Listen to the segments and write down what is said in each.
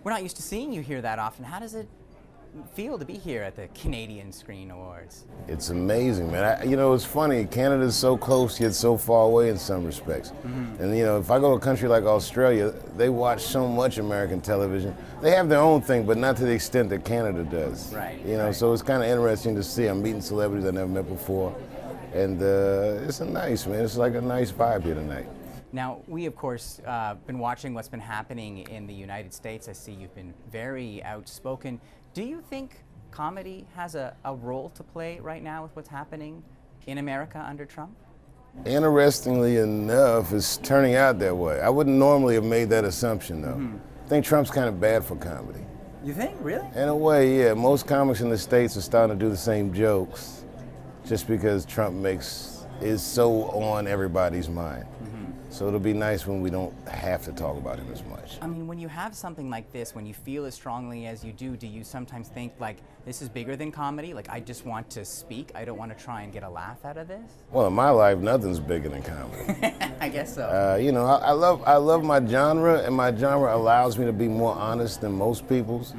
We're not used to seeing you here that often. How does it feel to be here at the Canadian Screen Awards? It's amazing, man. You know, it's funny. Canada's so close yet so far away in some respects. And you know, if I go to a country like Australia, they watch so much American television. They have their own thing, but not to the extent that Canada does. Right. You know, so it's kind of interesting to see. I'm meeting celebrities I never met before, and it's a nice, man. It's like a nice vibe here tonight. Now, we, of course, been watching what's been happening in the United States. I see you've been very outspoken. Do you think comedy has a role to play right now with what's happening in America under Trump? Interestingly enough, it's turning out that way. I wouldn't normally have made that assumption, though. I think Trump's kind of bad for comedy. You think? Really? In a way, yeah. Most comics in the States are starting to do the same jokes just because Trump is so on everybody's mind. So it'll be nice when we don't have to talk about him as much. I mean, when you have something like this, when you feel as strongly as you do you sometimes think, like, this is bigger than comedy? Like, I just want to speak. I don't want to try and get a laugh out of this? Well, in my life, nothing's bigger than comedy. I guess so. You know, I love my genre, and my genre allows me to be more honest than most people's.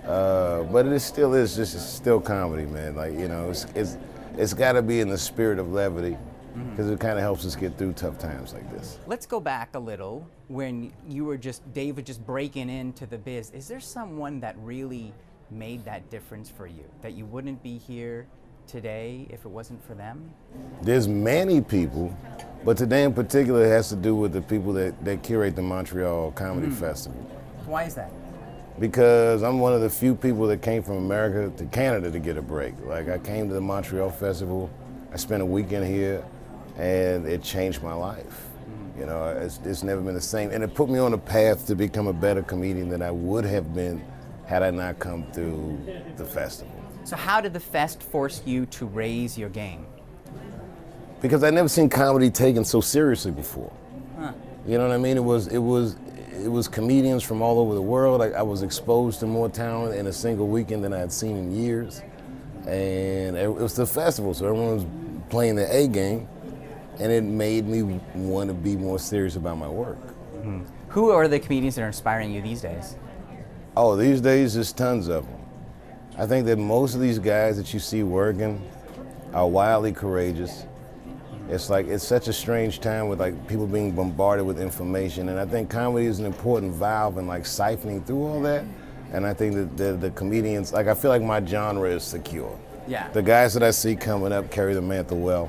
But it still is just still comedy, man. Like, you know, it's got to be in the spirit of levity, because it kind of helps us get through tough times like this. Let's go back a little when you were Dave was just breaking into the biz. Is there someone that really made that difference for you, that you wouldn't be here today if it wasn't for them? There's many people, but today in particular it has to do with the people that curate the Montreal Comedy Festival. Why is that? Because I'm one of the few people that came from America to Canada to get a break. Like, I came to the Montreal Festival, I spent a weekend here, and it changed my life. You know, it's never been the same. And it put me on a path to become a better comedian than I would have been had I not come through the festival. So how did the fest force you to raise your game? Because I'd never seen comedy taken so seriously before. You know what I mean? It was comedians from all over the world. I was exposed to more talent in a single weekend than I had seen in years. And it was the festival, so everyone was playing their A game. And it made me want to be more serious about my work. Who are the comedians that are inspiring you these days? Oh, these days there's tons of them. I think that most of these guys that you see working are wildly courageous. It's like, it's such a strange time with like people being bombarded with information, and I think comedy is an important valve in like siphoning through all that. And I think that the comedians, like, I feel like my genre is secure. Yeah. The guys that I see coming up carry the mantle well.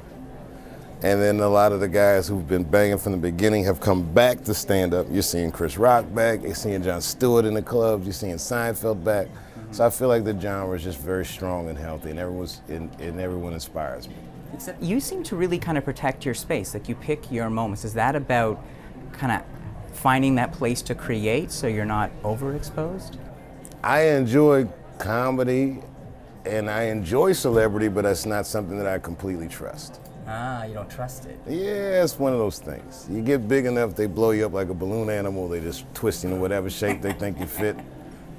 And then a lot of the guys who've been banging from the beginning have come back to stand up. You're seeing Chris Rock back, you're seeing Jon Stewart in the clubs, you're seeing Seinfeld back. So I feel like the genre is just very strong and healthy, and everyone inspires me. Except you seem to really kind of protect your space, like you pick your moments. Is that about kind of finding that place to create so you're not overexposed? I enjoy comedy and I enjoy celebrity, but that's not something that I completely trust. Ah, you don't trust it. Yeah, it's one of those things. You get big enough, they blow you up like a balloon animal. They just twist you in whatever shape they think you fit.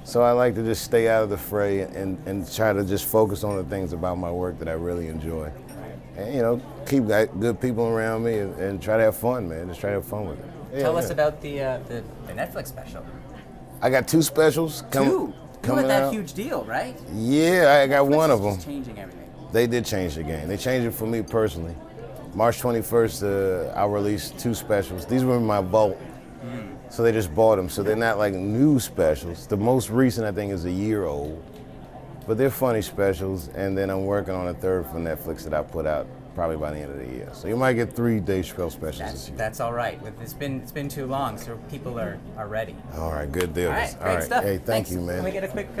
So I like to just stay out of the fray and try to just focus on the things about my work that I really enjoy. And, you know, keep good people around me and try to have fun, man. Just try to have fun with it. Yeah, Tell us about the Netflix special. I got 2 specials coming out. You had that huge deal, right? Yeah, I got Netflix one of is them. just changing everything. They did change the game. They changed it for me personally. March 21st, I'll release 2 specials. These were in my vault, so they just bought them. So they're not like new specials. The most recent, I think, is a year old. But they're funny specials, and then I'm working on a 3rd for Netflix that I put out probably by the end of the year. So you might get 3 Dave Chappelle specials this year. That's all right. It's been too long, so people are ready. All right, good deal. All right, great stuff. Hey, thank you, man. Can we get a quick